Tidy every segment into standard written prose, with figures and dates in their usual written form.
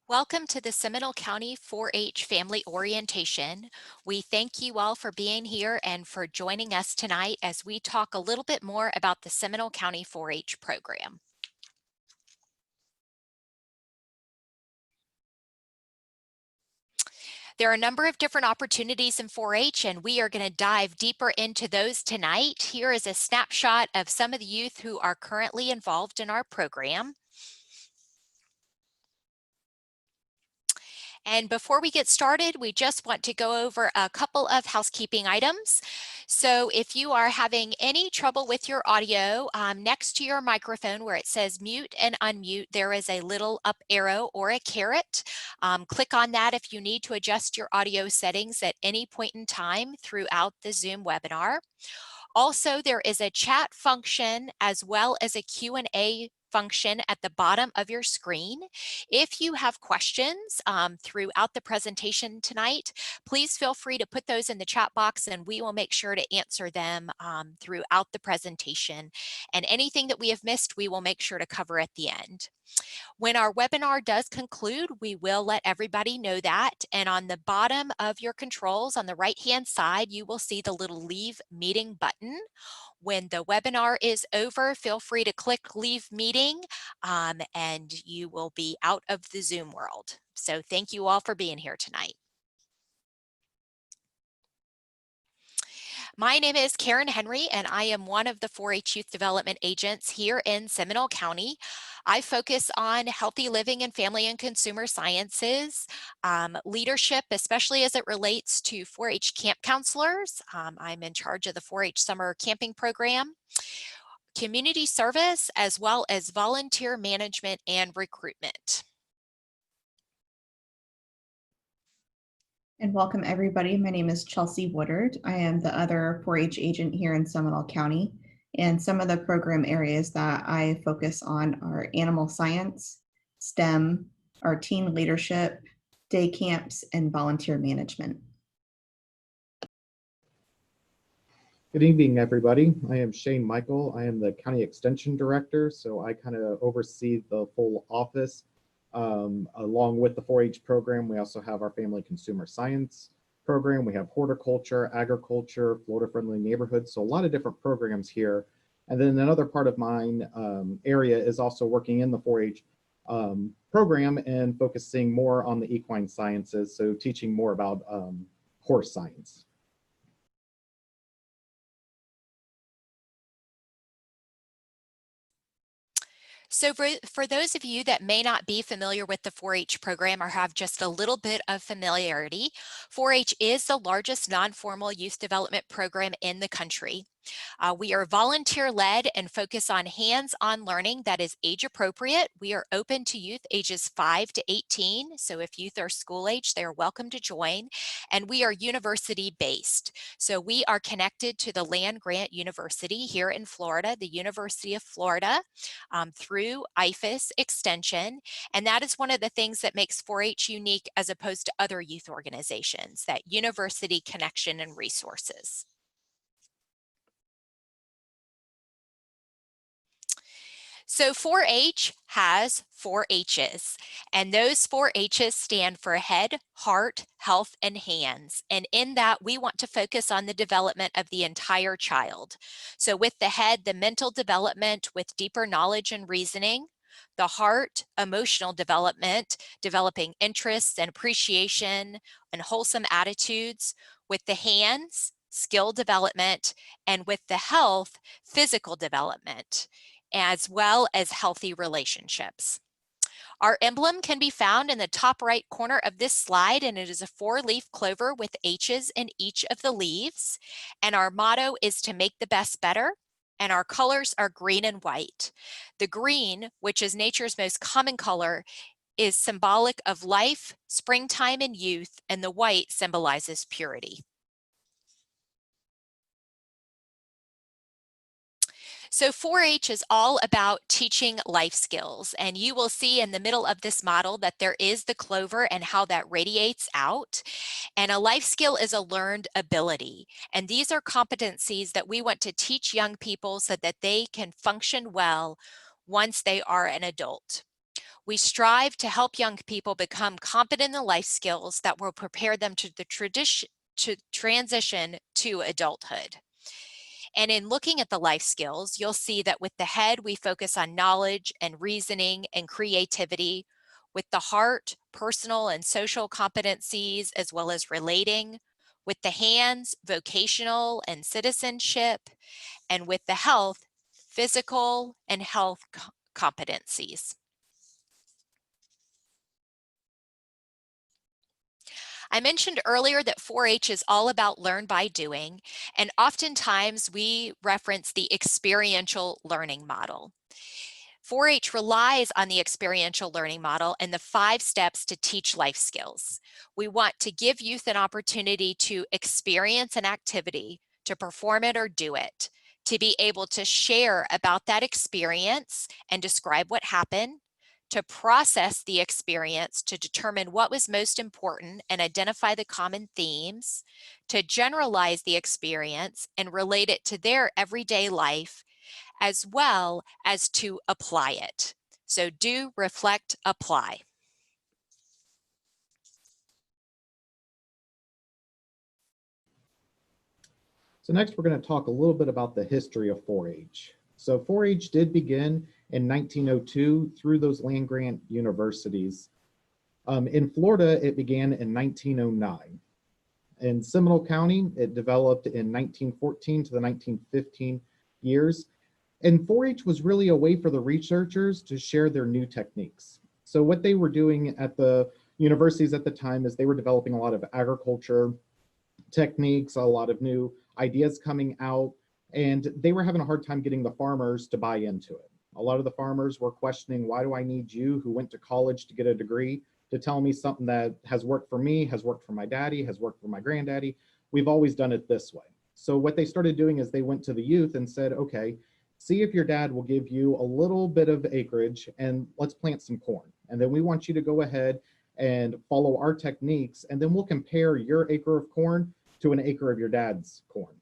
Welcome to the Seminole County 4-H Family Orientation. We thank you all for being here and for joining us tonight as we talk a little bit more about the Seminole County 4-H program. There are a number of different opportunities in 4-H, and we are going to dive deeper into those tonight. Here is a snapshot of some of the youth who are currently involved in our program. And before we get started, we just want to go over a couple of housekeeping items. So if you are having any trouble with your audio, next to your microphone where it says mute and unmute, there is a little up arrow or a caret. Click on that if you need to adjust your audio settings at any point in time throughout the Zoom webinar. Also, there is a chat function as well as a Q&A function at the bottom of your screen. If you have questions throughout the presentation tonight, please feel free to put those in the chat box and we will make sure to answer them throughout the presentation. And anything that we have missed, we will make sure to cover at the end. When our webinar does conclude, we will let everybody know that. And on the bottom of your controls on the right-hand side, you will see the little Leave Meeting button. When the webinar is over, feel free to click Leave Meeting and you will be out of the Zoom world. So thank you all for being here tonight. My name is Karen Henry, and I am one of the 4-H Youth Development Agents here in Seminole County. I focus on healthy living and family and consumer sciences, leadership, especially as it relates to 4-H camp counselors. I'm in charge of the 4-H summer camping program, community service, as well as volunteer management and recruitment. And welcome everybody. My name is Chelsea Woodard. I am the other 4-H agent here in Seminole County. And some of the program areas that I focus on are animal science, STEM, our teen leadership, day camps, and volunteer management. Good evening, everybody. I am Shane Michael. I am the County Extension Director, so I kind of oversee the full office. Along with the 4-H program, we also have our family consumer science program. We have horticulture, agriculture, Florida-friendly neighborhoods, so a lot of different programs here. And then another part of mine area is also working in the 4-H program and focusing more on the equine sciences, so teaching more about horse science. So for those of you that may not be familiar with the 4-H program or have just a little bit of familiarity, 4-H is the largest non-formal youth development program in the country. We are volunteer-led and focus on hands-on learning that is age-appropriate. We are open to youth ages 5 to 18, so if youth are school age, they are welcome to join. And we are university-based, so we are connected to the land-grant university here in Florida, the University of Florida, through IFAS Extension, and that is one of the things that makes 4-H unique as opposed to other youth organizations, that university connection and resources. So 4-H has 4 H's, and those 4 H's stand for head, heart, health, and hands. And in that, we want to focus on the development of the entire child. So with the head, the mental development with deeper knowledge and reasoning. The heart, emotional development, developing interests and appreciation and wholesome attitudes. With the hands, skill development, and with the health, physical development, as well as healthy relationships. Our emblem can be found in the top right corner of this slide, and it is a 4-leaf clover with H's in each of the leaves. And our motto is to make the best better, and our colors are green and white. The green, which is nature's most common color, is symbolic of life, springtime, and youth, and the white symbolizes purity. So 4-H is all about teaching life skills, and you will see in the middle of this model that there is the clover and how that radiates out. And a life skill is a learned ability, and these are competencies that we want to teach young people so that they can function well once they are an adult. We strive to help young people become competent in life skills that will prepare them to transition to adulthood. And in looking at the life skills, you'll see that with the head, we focus on knowledge and reasoning and creativity. With the heart, personal and social competencies, as well as relating. With the hands, vocational and citizenship. And with the health, physical and health competencies. I mentioned earlier that 4-H is all about learn by doing, and oftentimes we reference the experiential learning model. 4-H relies on the experiential learning model and the 5 steps to teach life skills. We want to give youth an opportunity to experience an activity, to perform it or do it, to be able to share about that experience and describe what happened, to process the experience to determine what was most important and identify the common themes, to generalize the experience and relate it to their everyday life, as well as to apply it. So do, reflect, apply. So next we're going to talk a little bit about the history of 4-H. So 4-H did begin in 1902 through those land-grant universities. In Florida, it began in 1909. In Seminole County, it developed in 1914 to the 1915 years. And 4-H was really a way for the researchers to share their new techniques. So what they were doing at the universities at the time is they were developing a lot of agriculture techniques, a lot of new ideas coming out, and they were having a hard time getting the farmers to buy into it. A lot of the farmers were questioning, why do I need you who went to college to get a degree to tell me something that has worked for me, has worked for my daddy, has worked for my granddaddy? We've always done it this way. So what they started doing is they went to the youth and said, okay, see if your dad will give you a little bit of acreage and let's plant some corn. And then we want you to go ahead and follow our techniques, and then we'll compare your acre of corn to an acre of your dad's corn.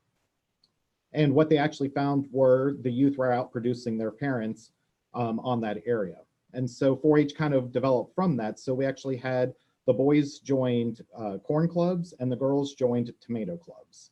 And what they actually found were the youth were out producing their parents on that area. And so 4-H kind of developed from that. So we actually had the boys joined corn clubs and the girls joined tomato clubs.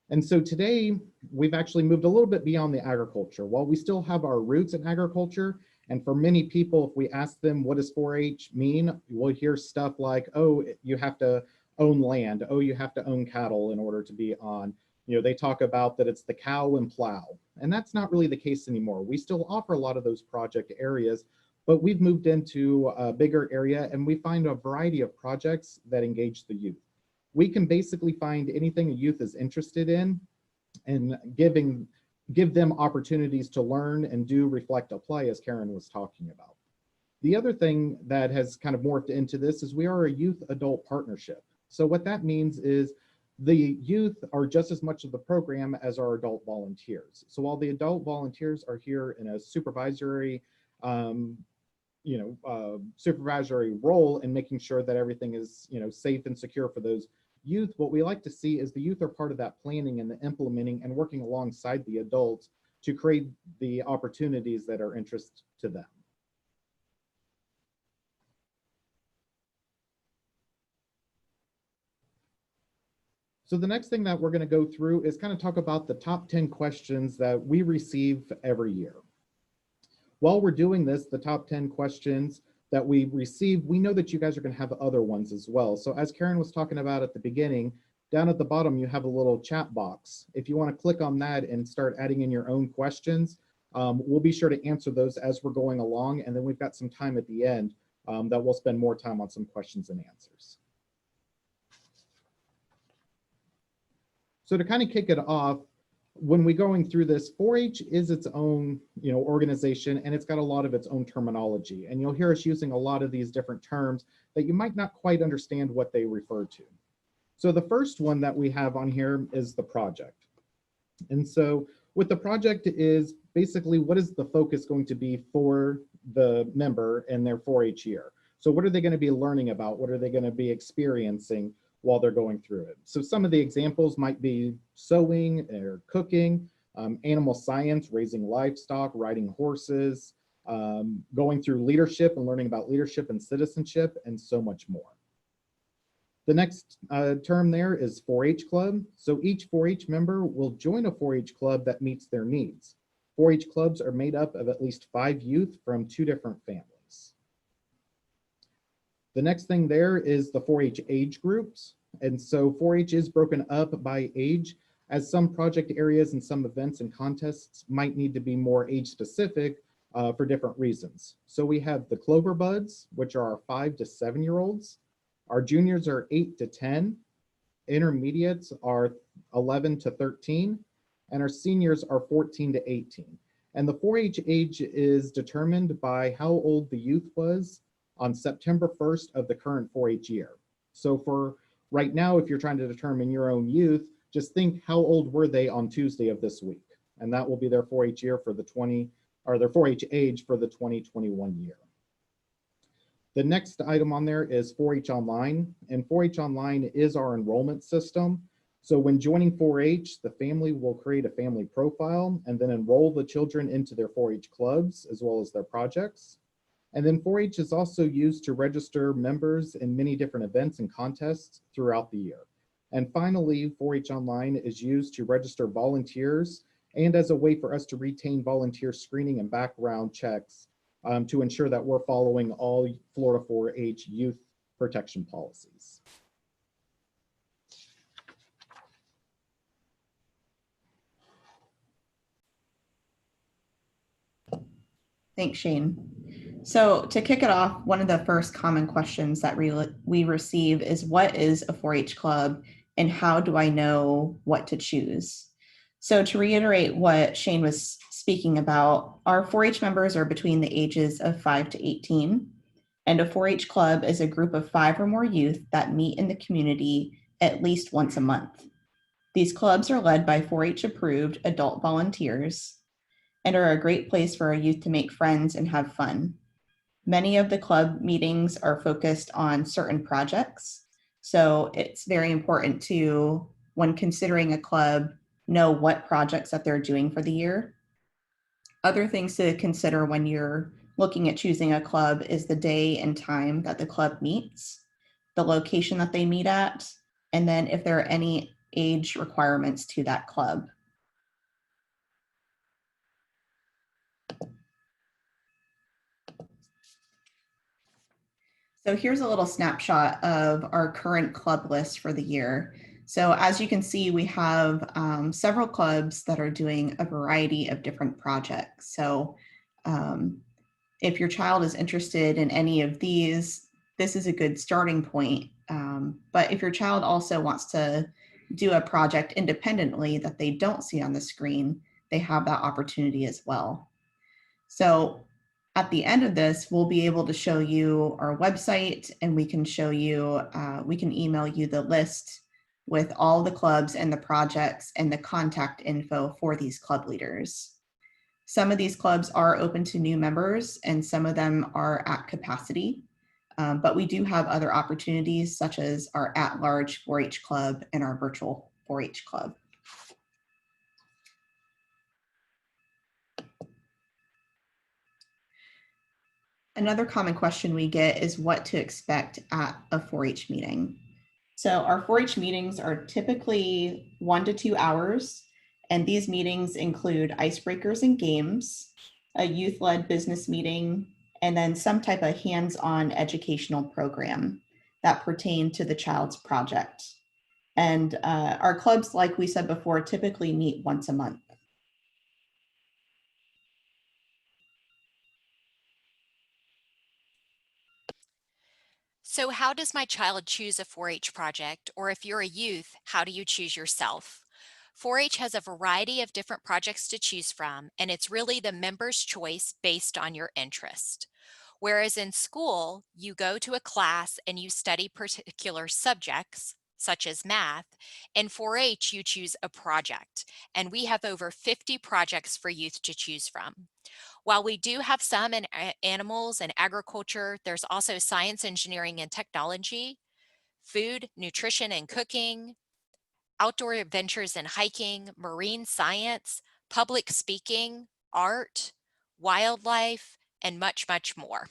And so today we've actually moved a little bit beyond the agriculture. While we still have our roots in agriculture, and for many people, if we ask them what does 4-H mean, we'll hear stuff like, oh, you have to own land. Oh, you have to own cattle in order to be on. You know, they talk about that it's the cow and plow. And that's not really the case anymore. We still offer a lot of those project areas, but we've moved into a bigger area and we find a variety of projects that engage the youth. We can basically find anything a youth is interested in and give them opportunities to learn and do, reflect, apply, as Karen was talking about. The other thing that has kind of morphed into this is we are a youth adult partnership. So what that means is the youth are just as much of the program as our adult volunteers. So while the adult volunteers are here in a supervisory supervisory role in making sure that everything is safe and secure for those youth, what we like to see is the youth are part of that planning and the implementing and working alongside the adults to create the opportunities that are interest to them. So the next thing that we're going to go through is kind of talk about the top 10 questions that we receive every year. While we're doing this, the top 10 questions that we receive, we know that you guys are going to have other ones as well. So as Karen was talking about at the beginning, down at the bottom, you have a little chat box. If you want to click on that and start adding in your own questions, we'll be sure to answer those as we're going along. And then we've got some time at the end that we'll spend more time on some questions and answers. So to kind of kick it off, when we're going through this, 4-H is its own, organization, and it's got a lot of its own terminology. And you'll hear us using a lot of these different terms that you might not quite understand what they refer to. So the first one that we have on here is the project. And so what the project is basically, what is the focus going to be for the member in their 4-H year? So what are they going to be learning about? What are they going to be experiencing while they're going through it? So some of the examples might be sewing or cooking. animal science, raising livestock, riding horses, going through leadership and learning about leadership and citizenship, and so much more. The next term there is 4-H club. So each 4-H member will join a 4-H club that meets their needs. 4-H clubs are made up of at least 5 youth from 2 different families. The next thing there is the 4-H age groups. And so 4-H is broken up by age, as some project areas and some events and contests might need to be more age specific for different reasons. So we have the Clover Buds, which are our 5 to 7-year-olds. Our juniors are 8 to 10. Intermediates are 11 to 13. And our seniors are 14 to 18. And the 4-H age is determined by how old the youth was on September 1st of the current 4-H year. So for right now, if you're trying to determine your own youth, just think how old were they on Tuesday of this week? And that will be their 4-H year for the their 4-H age for the 2021 year. The next item on there is 4-H Online, and 4-H Online is our enrollment system. So when joining 4-H, the family will create a family profile and then enroll the children into their 4-H clubs as well as their projects. And then 4-H is also used to register members in many different events and contests throughout the year. And finally, 4-H Online is used to register volunteers and as a way for us to retain volunteer screening and background checks to ensure that we're following all Florida 4-H youth protection policies. Thanks, Shane. So to kick it off, one of the first common questions that we receive is, what is a 4-H club and how do I know what to choose? So to reiterate what Shane was speaking about, our 4-H members are between the ages of 5 to 18, and a 4-H club is a group of 5 or more youth that meet in the community at least once a month. These clubs are led by 4-H approved adult volunteers and are a great place for our youth to make friends and have fun. Many of the club meetings are focused on certain projects, so it's very important to, when considering a club, know what projects that they're doing for the year. Other things to consider when you're looking at choosing a club is the day and time that the club meets, the location that they meet at, and then if there are any age requirements to that club. So here's a little snapshot of our current club list for the year. So as you can see, we have several clubs that are doing a variety of different projects. So if your child is interested in any of these, this is a good starting point. But if your child also wants to do a project independently that they don't see on the screen, they have that opportunity as well. So at the end of this, we'll be able to show you our website, and we can show you, we can email you the list with all the clubs and the projects and the contact info for these club leaders. Some of these clubs are open to new members and some of them are at capacity, but we do have other opportunities such as our at-large 4-H club and our virtual 4-H club. Another common question we get is what to expect at a 4-H meeting. So our 4-H meetings are typically 1 to 2 hours, and these meetings include icebreakers and games, a youth-led business meeting, and then some type of hands-on educational program that pertain to the child's project. And our clubs, like we said before, typically meet once a month. So how does my child choose a 4-H project? Or if you're a youth, how do you choose yourself? 4-H has a variety of different projects to choose from, and it's really the member's choice based on your interest. Whereas in school, you go to a class and you study particular subjects, such as math, in 4-H you choose a project, and we have over 50 projects for youth to choose from. While we do have some in animals and agriculture, there's also science, engineering, and technology, food, nutrition, and cooking, outdoor adventures and hiking, marine science, public speaking, art, wildlife, and much, much more.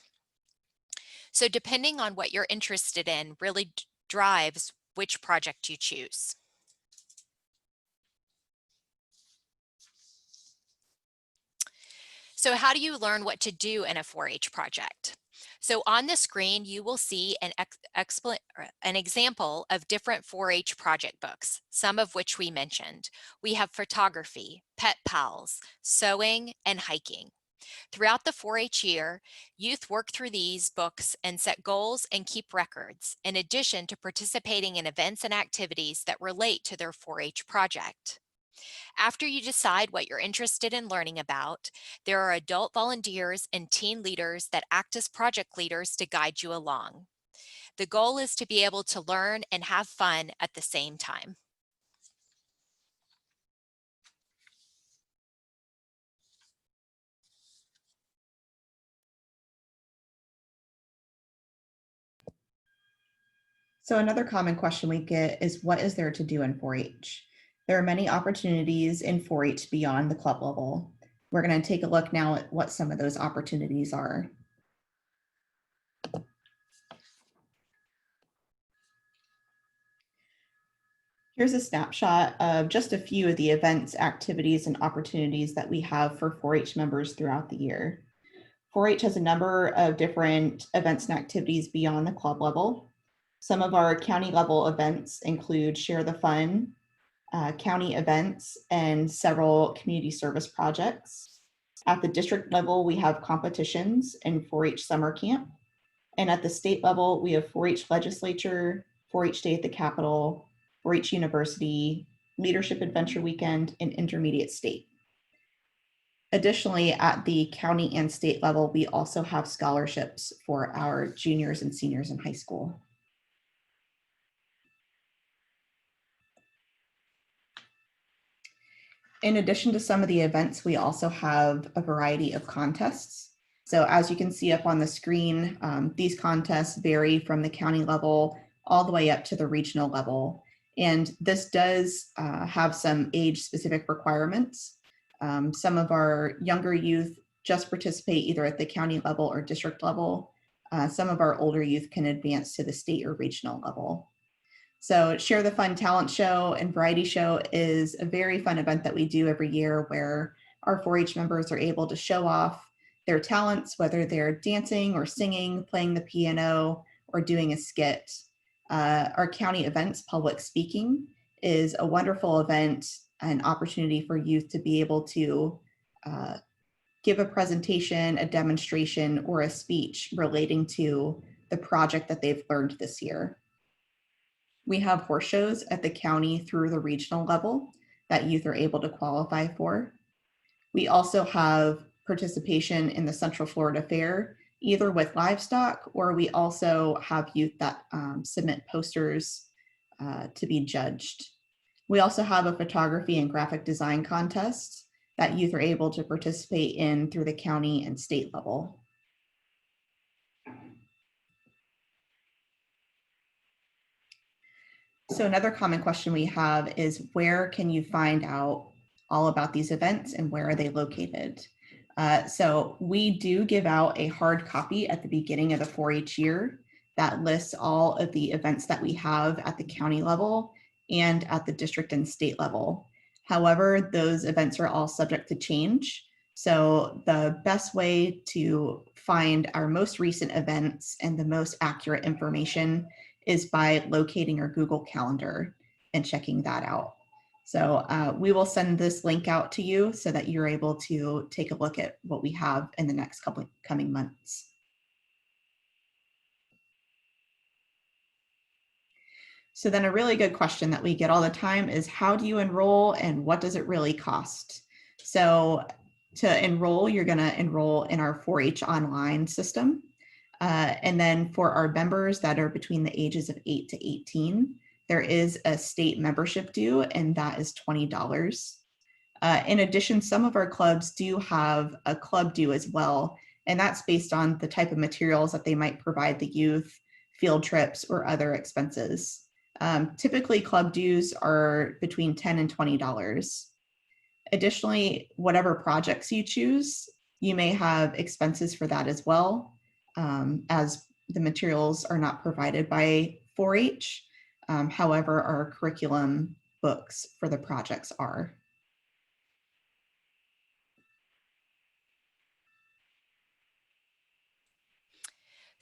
So depending on what you're interested in really drives which project you choose. So how do you learn what to do in a 4-H project? So on the screen, you will see an example of different 4-H project books, some of which we mentioned. We have photography, pet pals, sewing, and hiking. Throughout the 4-H year, youth work through these books and set goals and keep records, in addition to participating in events and activities that relate to their 4-H project. After you decide what you're interested in learning about, there are adult volunteers and teen leaders that act as project leaders to guide you along. The goal is to be able to learn and have fun at the same time. So another common question we get is, what is there to do in 4-H? There are many opportunities in 4-H beyond the club level. We're going to take a look now at what some of those opportunities are. Here's a snapshot of just a few of the events, activities, and opportunities that we have for 4-H members throughout the year. 4-H has a number of different events and activities beyond the club level. Some of our county level events include Share the Fun, county events, and several community service projects. At the district level, we have competitions and 4-H summer camp. And at the state level, we have 4-H legislature, 4-H day at the Capitol, 4-H university, leadership adventure weekend, and intermediate state. Additionally, at the county and state level, we also have scholarships for our juniors and seniors in high school. In addition to some of the events, we also have a variety of contests. So as you can see up on the screen, these contests vary from the county level all the way up to the regional level. And this does have some age-specific requirements. Some of our younger youth just participate either at the county level or district level. Some of our older youth can advance to the state or regional level. So Share the Fun talent show and variety show is a very fun event that we do every year where our 4-H members are able to show off their talents, whether they're dancing or singing, playing the piano, or doing a skit. Our county events, public speaking, is a wonderful event, an opportunity for youth to be able to give a presentation, a demonstration, or a speech relating to the project that they've learned this year. We have horse shows at the county through the regional level that youth are able to qualify for. We also have participation in the Central Florida Fair, either with livestock, or we also have youth that submit posters to be judged. We also have a photography and graphic design contest that youth are able to participate in through the county and state level. So another common question we have is, where can you find out all about these events and where are they located? So we do give out a hard copy at the beginning of the 4-H year that lists all of the events that we have at the county level and at the district and state level. However, those events are all subject to change. So the best way to find our most recent events and the most accurate information is by locating our Google Calendar and checking that out. So we will send this link out to you so that you're able to take a look at what we have in the next couple coming months. So then a really good question that we get all the time is, how do you enroll and what does it really cost? So to enroll, you're going to enroll in our 4-H online system. And then for our members that are between the ages of 8 to 18, there is a state membership due, and that is $20. In addition, some of our clubs do have a club due as well, and that's based on the type of materials that they might provide the youth, field trips, or other expenses. Typically, club dues are between $10 and $20. Additionally, whatever projects you choose, you may have expenses for that as well, as the materials are not provided by 4-H. However, our curriculum books for the projects are.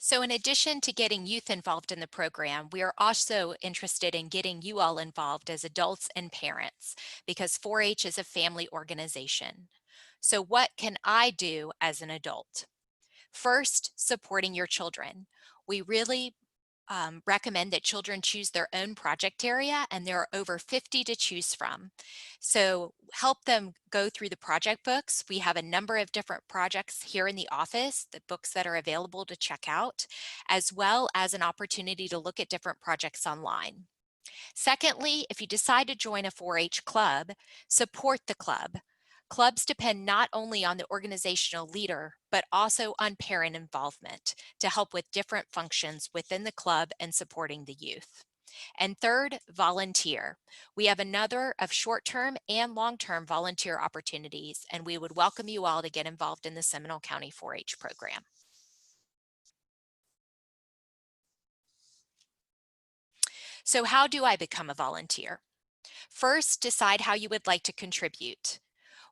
So in addition to getting youth involved in the program, we are also interested in getting you all involved as adults and parents, because 4-H is a family organization. So what can I do as an adult? First, supporting your children. We really recommend that children choose their own project area, and there are over 50 to choose from. So help them go through the project books. We have a number of different projects here in the office, the books that are available to check out, as well as an opportunity to look at different projects online. Secondly, if you decide to join a 4-H club, support the club. Clubs depend not only on the organizational leader, but also on parent involvement to help with different functions within the club and supporting the youth. And third, volunteer. We have another of short-term and long-term volunteer opportunities, and we would welcome you all to get involved in the Seminole County 4-H program. So how do I become a volunteer? First, decide how you would like to contribute.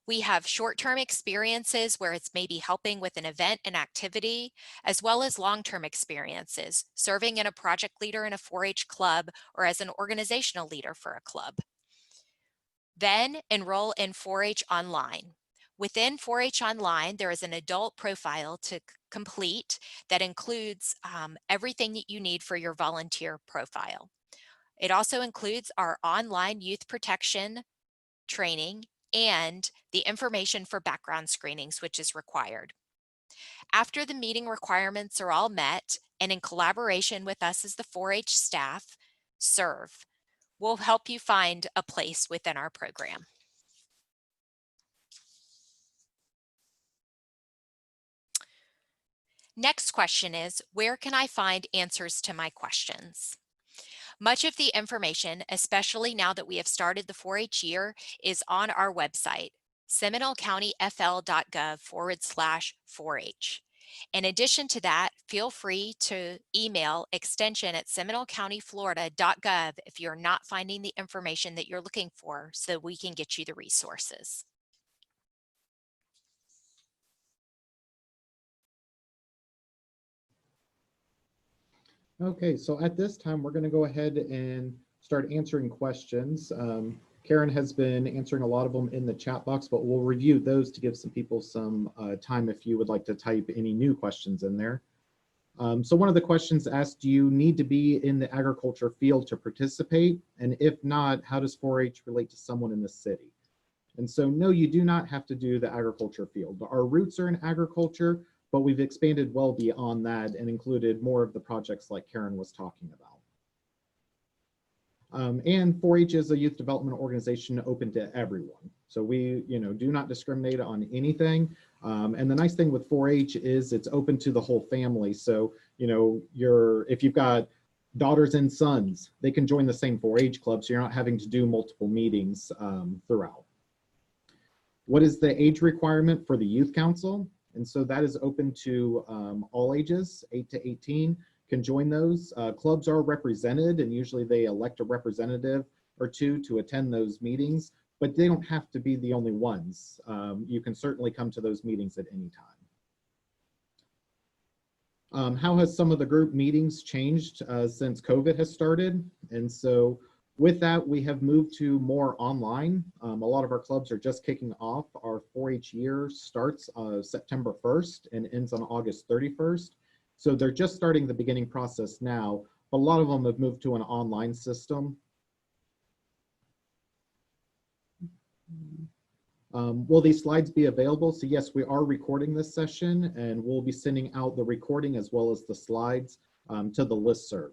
We have short-term experiences where it's maybe helping with an event and activity, as well as long-term experiences, serving in a project leader in a 4-H club or as an organizational leader for a club. Then enroll in 4-H Online. Within 4-H Online, there is an adult profile to complete that includes everything that you need for your volunteer profile. It also includes our online youth protection training and the information for background screenings, which is required. After the meeting requirements are all met, and in collaboration with us as the 4-H staff, serve. We'll help you find a place within our program. Next question is, where can I find answers to my questions? Much of the information, especially now that we have started the 4-H year, is on our website, seminolecountyfl.gov/4H. In addition to that, feel free to email extension@seminolecountyflorida.gov if you're not finding the information that you're looking for, so we can get you the resources. Okay, so at this time, we're going to go ahead and start answering questions. Karen has been answering a lot of them in the chat box, but we'll review those to give some people some time if you would like to type any new questions in there. So one of the questions asked, do you need to be in the agriculture field to participate? And if not, how does 4-H relate to someone in the city? And so no, you do not have to do the agriculture field. Our roots are in agriculture, but we've expanded well beyond that and included more of the projects like Karen was talking about. And 4-H is a youth development organization open to everyone. So we, do not discriminate on anything. And the nice thing with 4-H is it's open to the whole family. So, if you've got daughters and sons, they can join the same 4-H club. So you're not having to do multiple meetings throughout. What is the age requirement for the youth council? And so that is open to all ages, 8 to 18 can join those. Clubs are represented, and usually they elect a representative or two to attend those meetings, but they don't have to be the only ones. You can certainly come to those meetings at any time. How has some of the group meetings changed since COVID has started? And so with that, we have moved to more online. A lot of our clubs are just kicking off. Our 4-H year starts September 1st and ends on August 31st. So they're just starting the beginning process now. A lot of them have moved to an online system. Will these slides be available? So yes, we are recording this session, and we'll be sending out the recording as well as the slides to the listserv.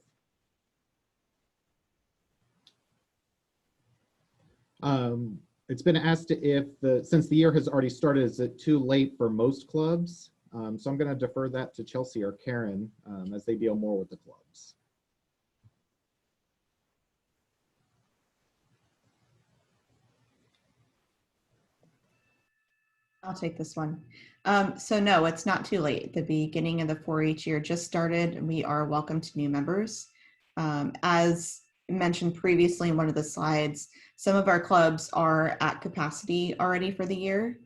It's been asked if since the year has already started, is it too late for most clubs? So I'm going to defer that to Chelsea or Karen as they deal more with the clubs. I'll take this one. So no, it's not too late. The beginning of the 4-H year just started, and we are welcome to new members. As mentioned previously in one of the slides, some of our clubs are at capacity already for the year.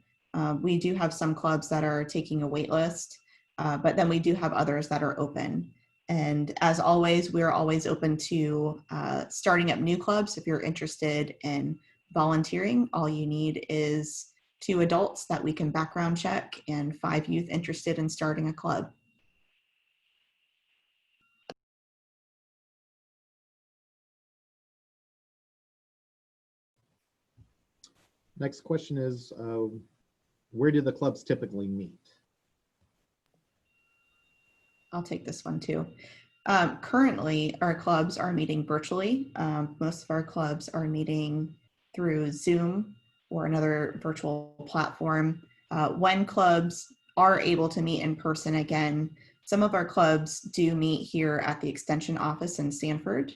We do have some clubs that are taking a wait list, but then we do have others that are open. And as always, we're always open to starting up new clubs. If you're interested in volunteering, all you need is 2 adults that we can background check and 5 youth interested in starting a club. Next question is, where do the clubs typically meet? I'll take this one too. Currently, our clubs are meeting virtually. Most of our clubs are meeting through Zoom or another virtual platform. When clubs are able to meet in person again, some of our clubs do meet here at the Extension office in Sanford.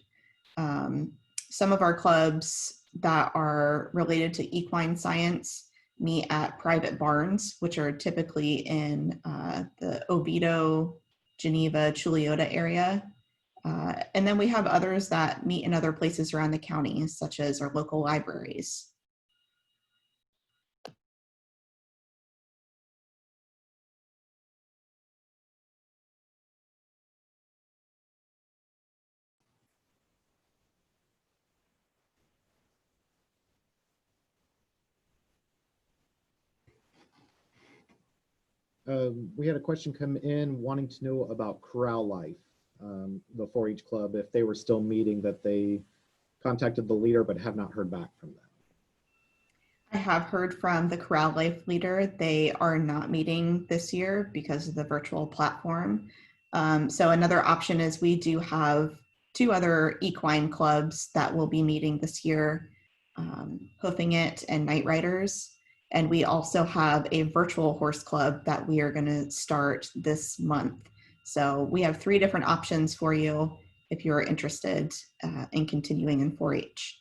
Some of our clubs that are related to equine science meet at private barns, which are typically in the Oviedo, Geneva, Chuliota area. And then we have others that meet in other places around the county, such as our local libraries. We had a question come in wanting to know about corral life, the 4-H club, if they were still meeting, that they contacted the leader but have not heard back from them. I have heard from the Corral Life leader. They are not meeting this year because of the virtual platform. So another option is we do have 2 other equine clubs that will be meeting this year, Hoofing It and Night Riders. And we also have a virtual horse club that we are going to start this month. So we have 3 different options for you if you're interested in continuing in 4-H.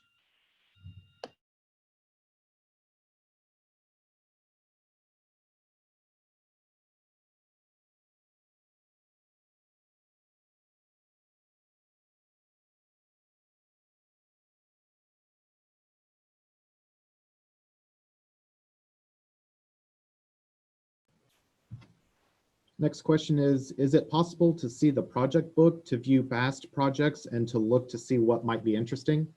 Next question is it possible to see the project book to view past projects and to look to see what might be interesting?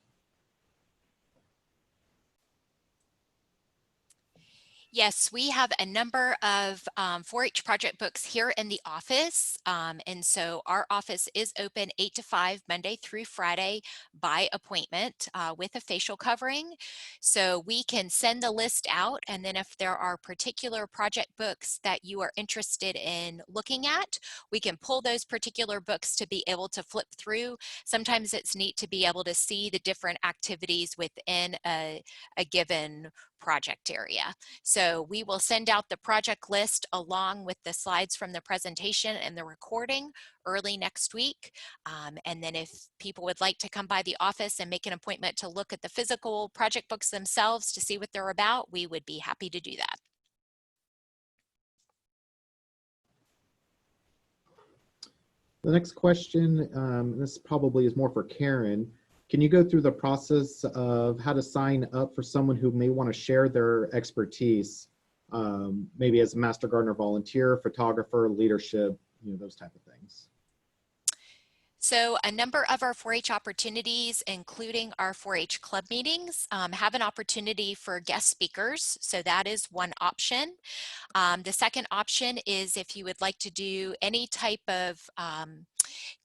Yes, we have a number of 4-H project books here in the office. And so our office is open 8 to 5, Monday through Friday by appointment with a facial covering. So we can send the list out. And then if there are particular project books that you are interested in looking at, we can pull those particular books to be able to flip through. Sometimes it's neat to be able to see the different activities within a given project area. So we will send out the project list along with the slides from the presentation and the recording early next week. And then if people would like to come by the office and make an appointment to look at the physical project books themselves to see what they're about, we would be happy to do that. The next question, this probably is more for Karen. Can you go through the process of how to sign up for someone who may want to share their expertise, maybe as a Master Gardener volunteer, photographer, leadership, those type of things? So a number of our 4-H opportunities, including our 4-H club meetings, have an opportunity for guest speakers. So that is one option. The second option is if you would like to do any type of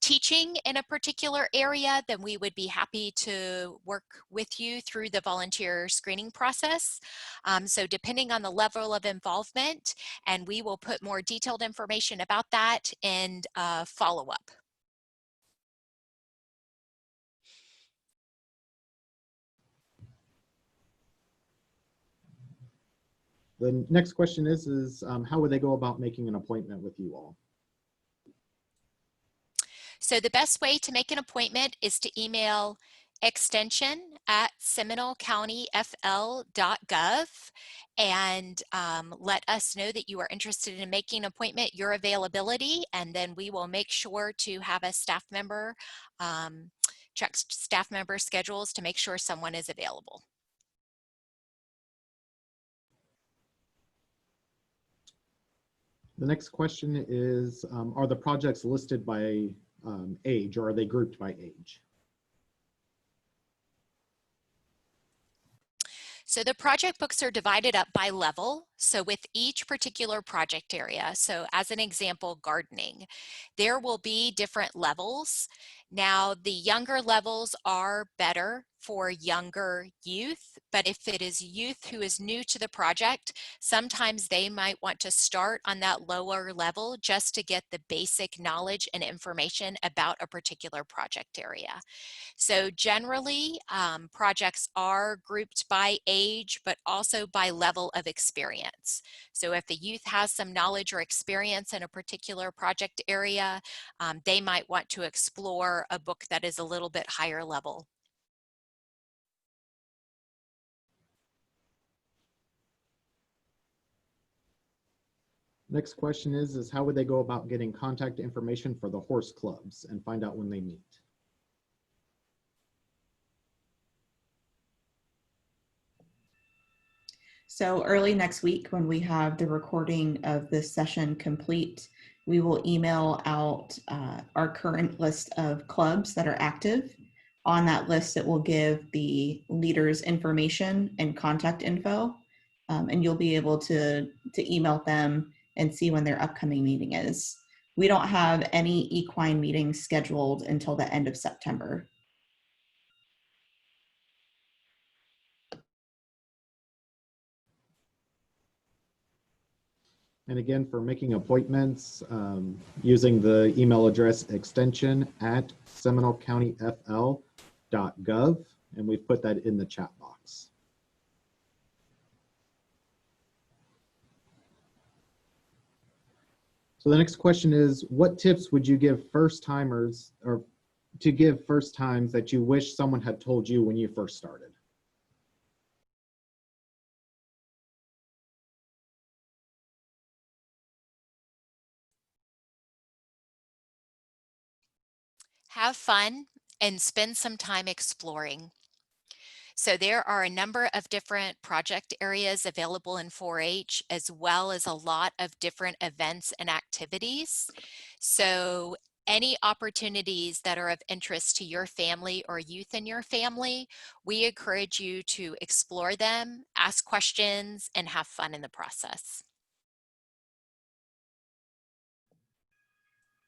teaching in a particular area, then we would be happy to work with you through the volunteer screening process. So depending on the level of involvement, and we will put more detailed information about that in follow-up. The next question is how would they go about making an appointment with you all? So the best way to make an appointment is to email extension@seminolecountyfl.gov and let us know that you are interested in making an appointment, your availability, and then we will make sure to have a staff member check staff member schedules to make sure someone is available. The next question is, are the projects listed by age, or are they grouped by age? So the project books are divided up by level. So with each particular project area, so as an example, gardening, there will be different levels. Now the younger levels are better for younger youth, but if it is youth who is new to the project, sometimes they might want to start on that lower level just to get the basic knowledge and information about a particular project area. So generally, projects are grouped by age, but also by level of experience. So if the youth has some knowledge or experience in a particular project area, they might want to explore a book that is a little bit higher level. Next question is how would they go about getting contact information for the horse clubs and find out when they meet? So early next week, when we have the recording of this session complete, we will email out our current list of clubs that are active. On that list, it will give the leaders information and contact info, and you'll be able to email them and see when their upcoming meeting is. We don't have any equine meetings scheduled until the end of September. And again, for making appointments, using the email address extension@seminolecountyfl.gov, and we've put that in the chat box. So the next question is, what tips would you give first timers, or to give first times that you wish someone had told you when you first started? Have fun and spend some time exploring. So there are a number of different project areas available in 4-H, as well as a lot of different events and activities. So any opportunities that are of interest to your family or youth in your family, we encourage you to explore them, ask questions, and have fun in the process.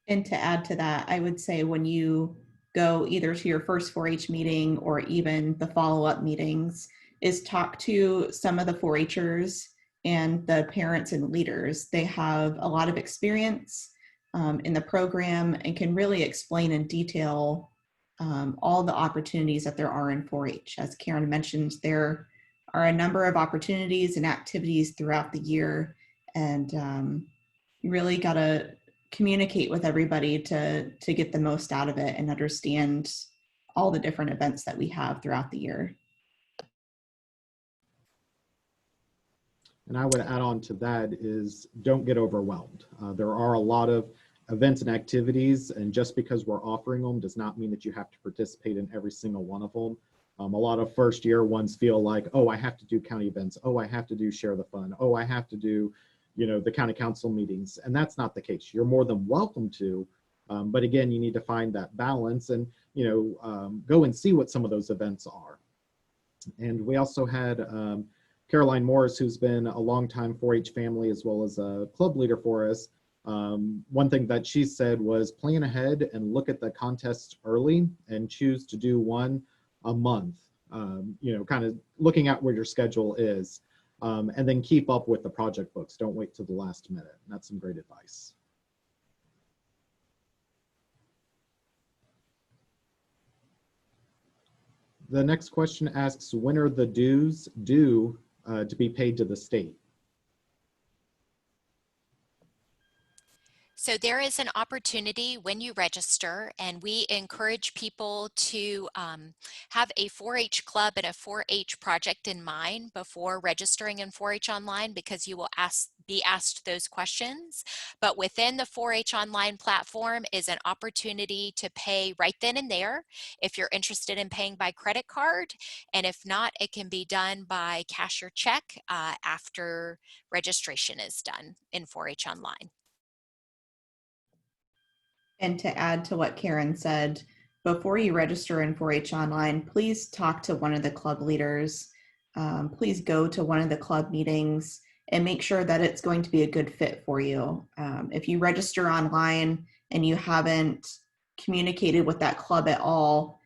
And to add to that, I would say when you go either to your first 4-H meeting or even the follow-up meetings, is talk to some of the 4-Hers and the parents and leaders. They have a lot of experience in the program and can really explain in detail all the opportunities that there are in 4-H. As Karen mentioned, there are a number of opportunities and activities throughout the year, and you really got to communicate with everybody to get the most out of it and understand all the different events that we have throughout the year. And I would add on to that is don't get overwhelmed. There are a lot of events and activities, and just because we're offering them does not mean that you have to participate in every single one of them. A lot of first year ones feel like, oh, I have to do county events. Oh, I have to do Share the Fun. Oh, I have to do, the county council meetings. And that's not the case. You're more than welcome to. But again, you need to find that balance and, go and see what some of those events are. And we also had Caroline Morris, who's been a longtime 4-H family as well as a club leader for us. One thing that she said was plan ahead and look at the contests early and choose to do one a month, kind of looking at where your schedule is, and then keep up with the project books. Don't wait till the last minute. That's some great advice. The next question asks, when are the dues due to be paid to the state? So there is an opportunity when you register, and we encourage people to have a 4-H club and a 4-H project in mind before registering in 4-H online, because you will be asked those questions. But within the 4-H online platform is an opportunity to pay right then and there if you're interested in paying by credit card, and if not, it can be done by cash or check after registration is done in 4-H online. And to add to what Karen said, before you register in 4-H online, please talk to one of the club leaders. Please go to one of the club meetings and make sure that it's going to be a good fit for you. If you register online and you haven't communicated with that club at all,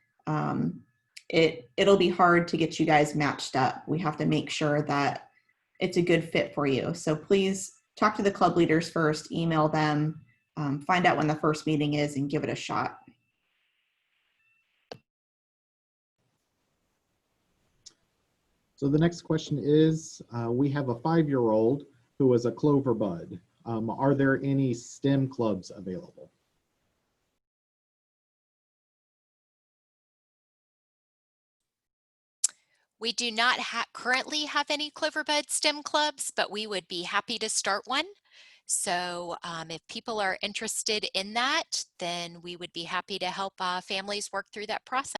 it'll be hard to get you guys matched up. We have to make sure that it's a good fit for you. So please talk to the club leaders first, email them, find out when the first meeting is and give it a shot. So the next question is, we have a 5-year-old who is a Clover Bud. Are there any STEM clubs available? We do not currently have any Cloverbud STEM clubs, but we would be happy to start one. So if people are interested in that, then we would be happy to help families work through that process.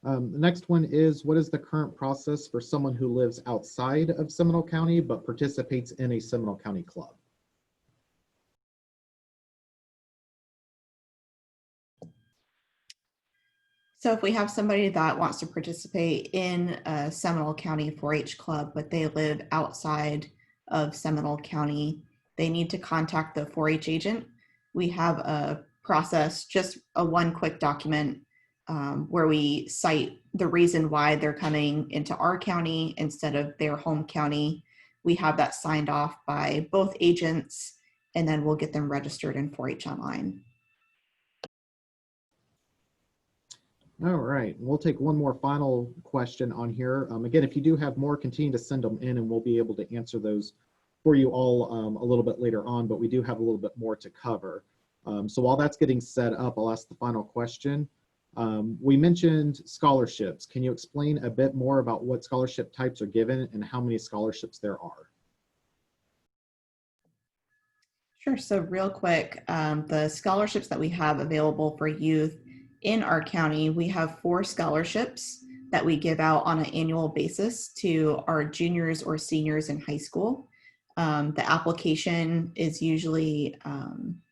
The next one is, what is the current process for someone who lives outside of Seminole County but participates in a Seminole County club? So if we have somebody that wants to participate in a Seminole County 4-H club, but they live outside of Seminole County, they need to contact the 4-H agent. We have a process, just a one quick document where we cite the reason why they're coming into our county instead of their home county. We have that signed off by both agents, and then we'll get them registered in 4-H online. All right, we'll take one more final question on here. Again, if you do have more, continue to send them in and we'll be able to answer those for you all a little bit later on, but we do have a little bit more to cover. So while that's getting set up, I'll ask the final question. We mentioned scholarships. Can you explain a bit more about what scholarship types are given and how many scholarships there are? Sure. So real quick, the scholarships that we have available for youth in our county, we have 4 scholarships that we give out on an annual basis to our juniors or seniors in high school. The application is usually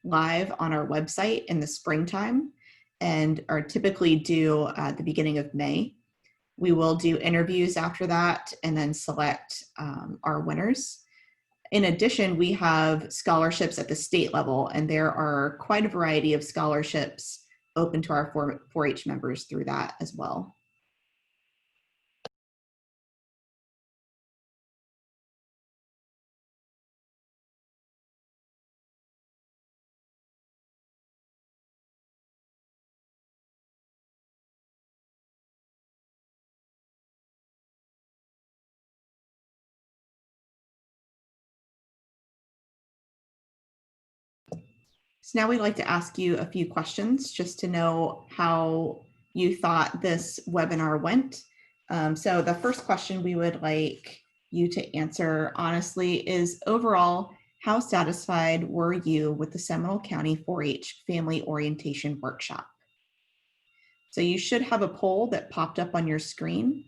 live on our website in the springtime and are typically due at the beginning of May. We will do interviews after that and then select our winners. In addition, we have scholarships at the state level, and there are quite a variety of scholarships open to our 4-H members through that as well. So now we'd like to ask you a few questions just to know how you thought this webinar went. So the first question we would like you to answer honestly is, overall, how satisfied were you with the Seminole County 4-H Family Orientation Workshop? So you should have a poll that popped up on your screen.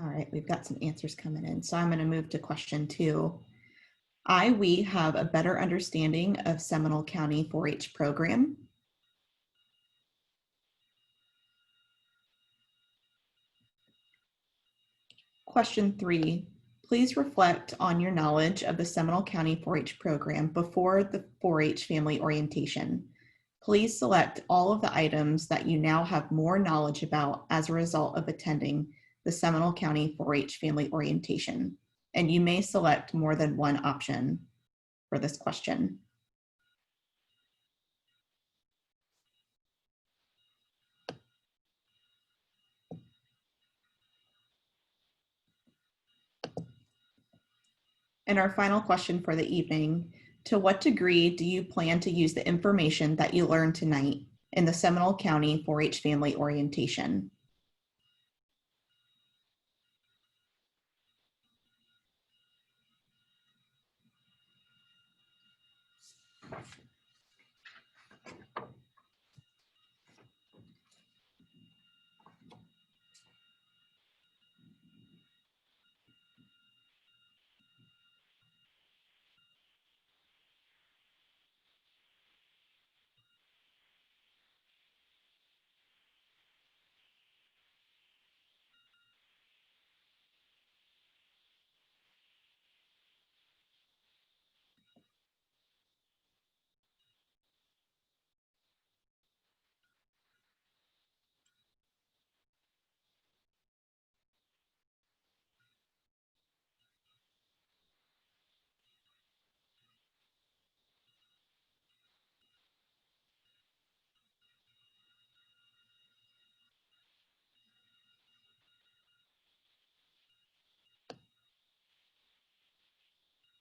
All right, we've got some answers coming in. So I'm going to move to question 2. We have a better understanding of Seminole County 4-H program. Question 3, Please reflect on your knowledge of the Seminole County 4-H program before the 4-H family orientation. Please select all of the items that you now have more knowledge about as a result of attending the Seminole County 4-H family orientation. And you may select more than one option for this question. And our final question for the evening, to what degree do you plan to use the information that you learned tonight in the Seminole County 4-H family orientation?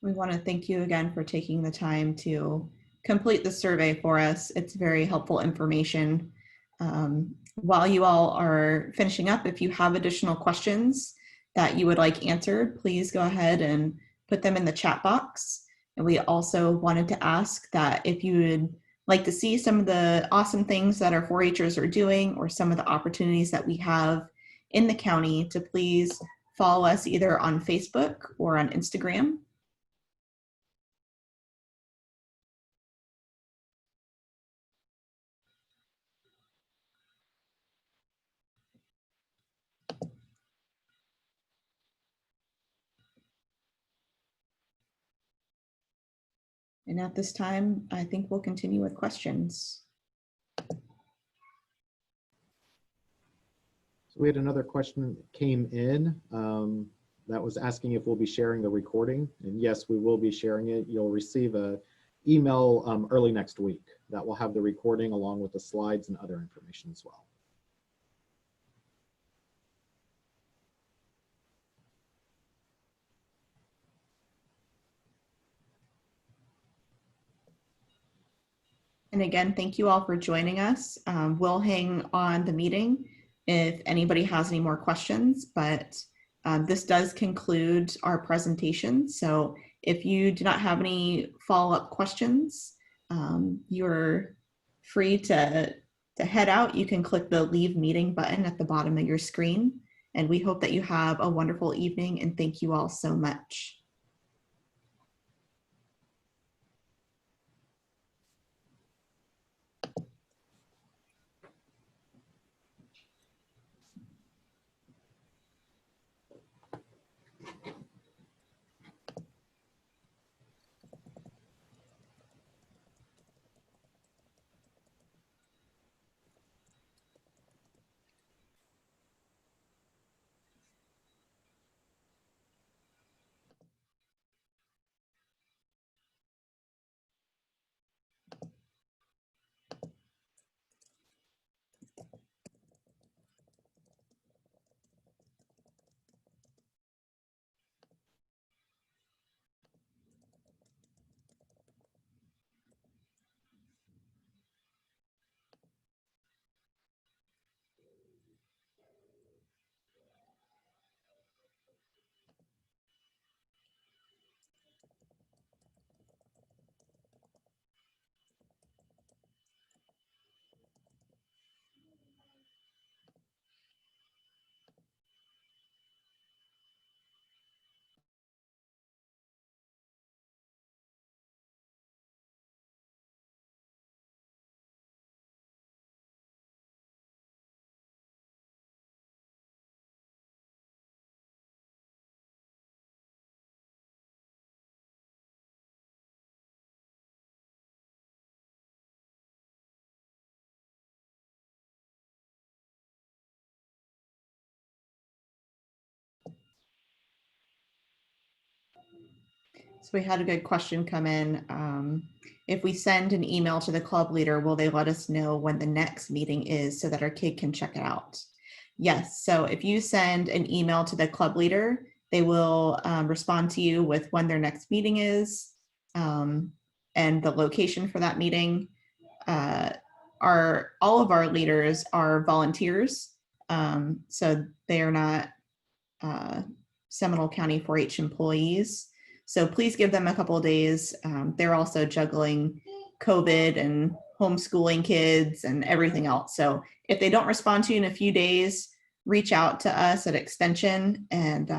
We want to thank you again for taking the time to complete the survey for us. It's very helpful information. While you all are finishing up, if you have additional questions that you would like answered, please go ahead and put them in the chat box. And we also wanted to ask that if you would like to see some of the awesome things that our 4-Hers are doing or some of the opportunities that we have in the county, to please follow us either on Facebook or on Instagram. And at this time, I think we'll continue with questions. So we had another question that came in that was asking if we'll be sharing the recording. And yes, we will be sharing it. You'll receive an email early next week that will have the recording along with the slides and other information as well. And again, thank you all for joining us. We'll hang on the meeting if anybody has any more questions, but this does conclude our presentation. So if you do not have any follow-up questions, you're free to head out. You can click the Leave Meeting button at the bottom of your screen. And we hope that you have a wonderful evening, and thank you all so much. So we had a good question come in. If we send an email to the club leader, will they let us know when the next meeting is so that our kid can check it out? Yes. So if you send an email to the club leader, they will respond to you with when their next meeting is and the location for that meeting. All of our leaders are volunteers, so they are not Seminole County 4-H employees. So please give them a couple of days. They're also juggling COVID and homeschooling kids and everything else. So if they don't respond to you in a few days, reach out to us at Extension and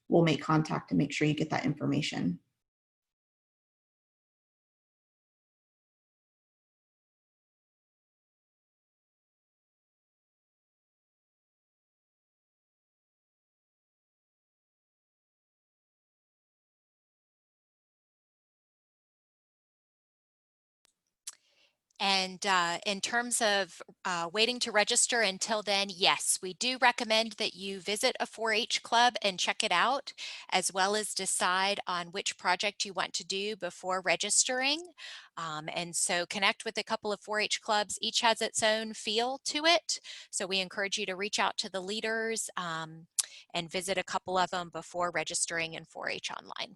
we'll make contact to make sure you get that information. And in terms of waiting to register until then, yes, we do recommend that you visit a 4-H club and check it out, as well as decide on which project you want to do before registering. And so connect with a couple of 4-H clubs. Each has its own feel to it. So we encourage you to reach out to the leaders and visit a couple of them before registering in 4-H online.